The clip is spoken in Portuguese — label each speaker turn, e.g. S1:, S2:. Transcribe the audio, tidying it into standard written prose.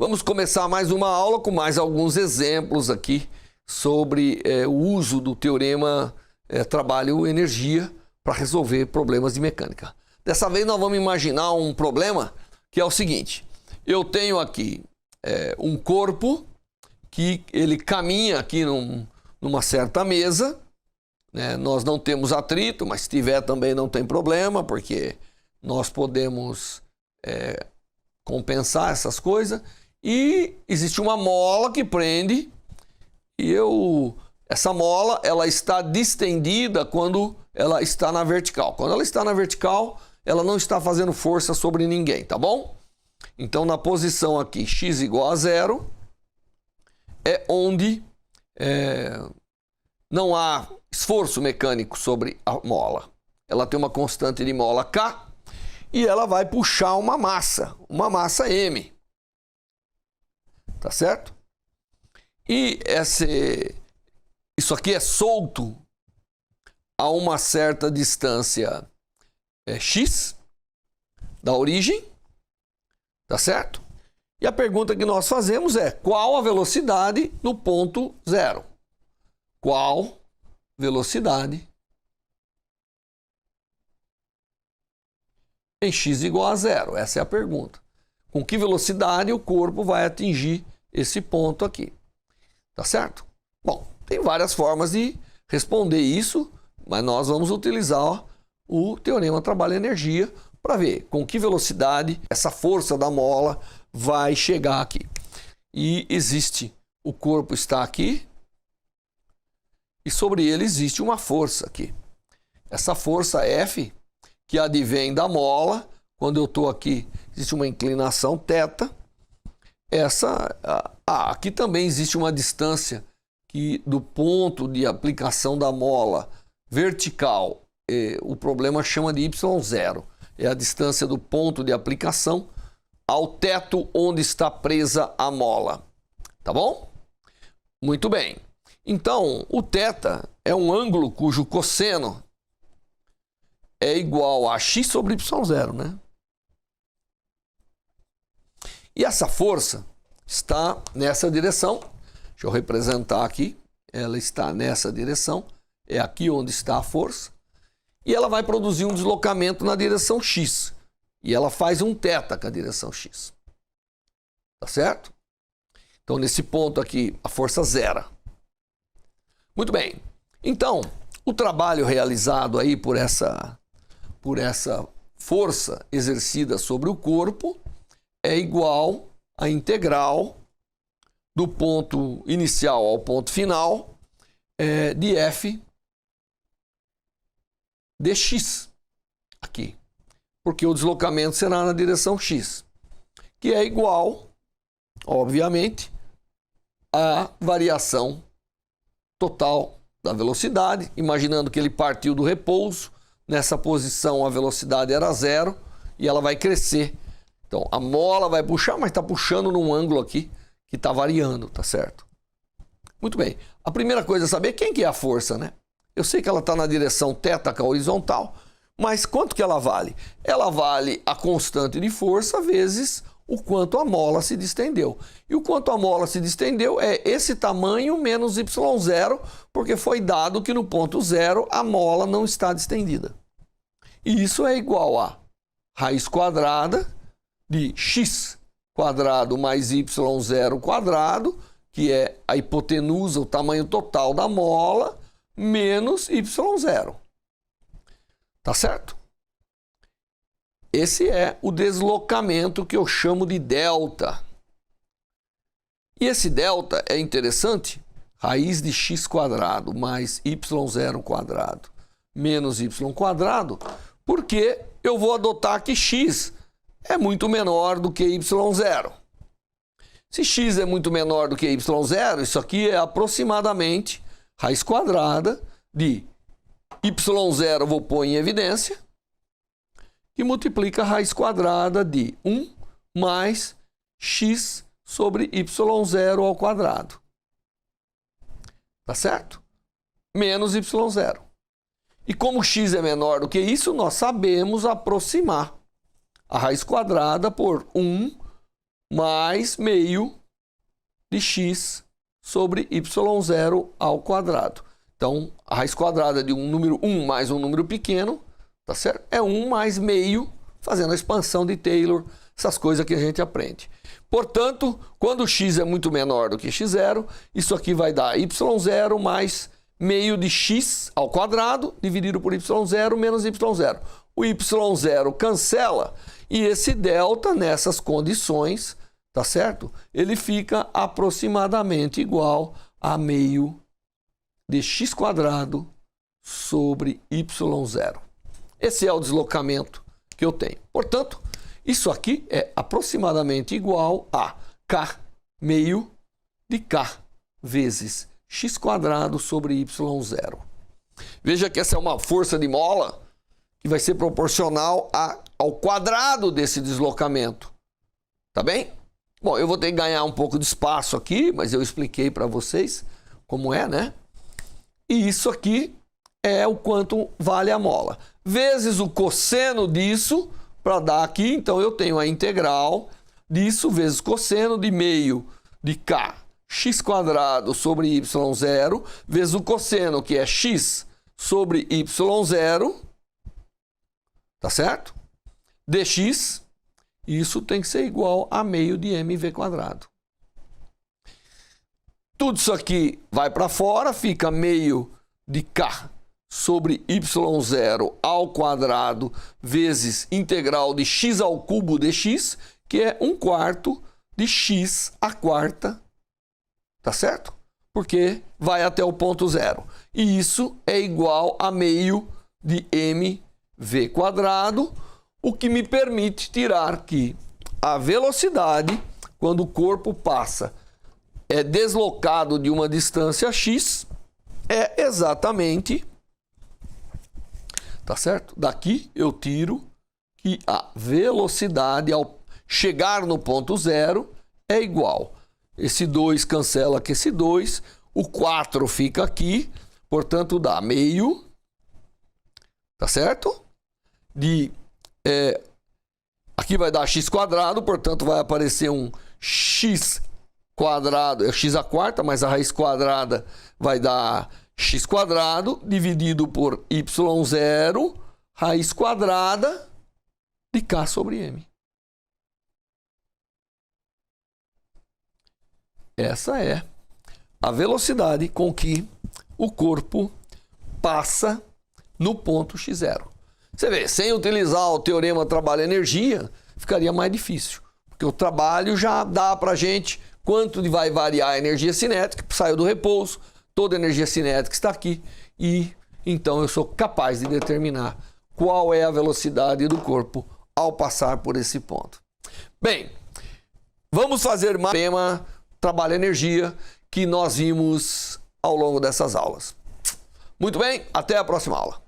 S1: Vamos começar mais uma aula com mais alguns exemplos aqui sobre o uso do teorema trabalho-energia para resolver problemas de mecânica. Dessa vez nós vamos imaginar um problema que é o seguinte: eu tenho aqui um corpo que ele caminha aqui numa certa mesa, né? Nós não temos atrito, mas se tiver também não tem problema, porque nós podemos compensar essas coisas. E existe uma mola que prende e essa mola ela está distendida quando ela está na vertical. Quando ela está na vertical, ela não está fazendo força sobre ninguém, tá bom? Então, na posição aqui x igual a 0, é onde não há esforço mecânico sobre a mola. Ela tem uma constante de mola K e ela vai puxar uma massa M. Tá certo? E isso aqui é solto a uma certa distância x da origem, tá certo? E a pergunta que nós fazemos é: qual a velocidade no ponto 0? Qual velocidade em x igual a 0? Essa é a pergunta. Com que velocidade o corpo vai atingir esse ponto aqui? Tá certo? Bom, tem várias formas de responder isso, mas nós vamos utilizar o teorema trabalho-energia para ver com que velocidade essa força da mola vai chegar aqui. E o corpo está aqui e sobre ele existe uma força aqui. Essa força F, que advém da mola, quando eu estou aqui, existe uma inclinação θ. Aqui também existe uma distância que do ponto de aplicação da mola vertical, o problema chama de y0. É a distância do ponto de aplicação ao teto onde está presa a mola. Tá bom? Muito bem. Então, o θ é um ângulo cujo cosseno é igual a x sobre y0, né? E essa força está nessa direção. Deixa eu representar aqui. Ela está nessa direção. É aqui onde está a força. E ela vai produzir um deslocamento na direção x. E ela faz um θ com a direção x. Tá certo? Então, nesse ponto aqui, a força zera. Muito bem. Então, o trabalho realizado aí por essa força exercida sobre o corpo é igual à integral do ponto inicial ao ponto final de f dx aqui, porque o deslocamento será na direção x, que é igual, obviamente, à variação total da velocidade, imaginando que ele partiu do repouso. Nessa posição a velocidade era 0 e ela vai crescer. Então, a mola vai puxar, mas está puxando num ângulo aqui que está variando, tá certo? Muito bem. A primeira coisa é saber quem que é a força, né? Eu sei que ela está na direção θ, que é horizontal, mas quanto que ela vale? Ela vale a constante de força vezes o quanto a mola se distendeu. E o quanto a mola se distendeu é esse tamanho menos y0, porque foi dado que no ponto 0 a mola não está distendida. E isso é igual a raiz quadrada de x quadrado mais y0 quadrado, que é a hipotenusa, o tamanho total da mola, menos y0. Tá certo? Esse é o deslocamento que eu chamo de delta. E esse delta é interessante, raiz de x quadrado mais y0 quadrado menos y quadrado, porque eu vou adotar que x é muito menor do que y0. Se x é muito menor do que y0, isso aqui é aproximadamente raiz quadrada de y0, eu vou pôr em evidência, que multiplica a raiz quadrada de 1 mais x sobre y0 ao quadrado. Tá certo? Menos y0. E como x é menor do que isso, nós sabemos aproximar a raiz quadrada por 1 mais meio de x sobre y0 ao quadrado. Então, a raiz quadrada de um número 1 mais um número pequeno, tá certo? É 1 mais meio, fazendo a expansão de Taylor, essas coisas que a gente aprende. Portanto, quando x é muito menor do que x0, isso aqui vai dar y0 mais meio de x ao quadrado, dividido por y0 menos y0. O y0 cancela e esse delta, nessas condições, tá certo? Ele fica aproximadamente igual a meio de x quadrado sobre y0. Esse é o deslocamento que eu tenho. Portanto, isso aqui é aproximadamente igual a k meio de k vezes x quadrado sobre y0. Veja que essa é uma força de mola que vai ser proporcional ao quadrado desse deslocamento. Tá bem? Bom, eu vou ter que ganhar um pouco de espaço aqui, mas eu expliquei para vocês como é, né? E isso aqui é o quanto vale a mola. Vezes o cosseno disso, para dar aqui, então eu tenho a integral disso vezes cosseno de meio de k x quadrado sobre y0, vezes o cosseno, que é x sobre y0, tá certo? Dx, isso tem que ser igual a meio de mv quadrado. Tudo isso aqui vai para fora, fica meio de k sobre y0 ao quadrado vezes integral de x ao cubo dx, que é 1/4 de x à quarta, tá certo? Porque vai até o ponto zero. E isso é igual a meio de mv quadrado, o que me permite tirar que a velocidade, quando o corpo passa, é deslocado de uma distância x, é exatamente, tá certo? Daqui eu tiro que a velocidade ao chegar no ponto zero é igual. Esse 2 cancela com esse 2, o 4 fica aqui, portanto dá meio, tá certo? Aqui vai dar x quadrado, portanto vai aparecer um x quadrado, é x à quarta, mas a raiz quadrada vai dar x quadrado dividido por y0, raiz quadrada de k sobre m. Essa é a velocidade com que o corpo passa no ponto x0. Você vê, sem utilizar o teorema trabalho-energia, ficaria mais difícil. Porque o trabalho já dá para a gente quanto vai variar a energia cinética, saiu do repouso, toda a energia cinética está aqui, e então eu sou capaz de determinar qual é a velocidade do corpo ao passar por esse ponto. Bem, vamos fazer mais tema trabalho-energia que nós vimos ao longo dessas aulas. Muito bem, até a próxima aula.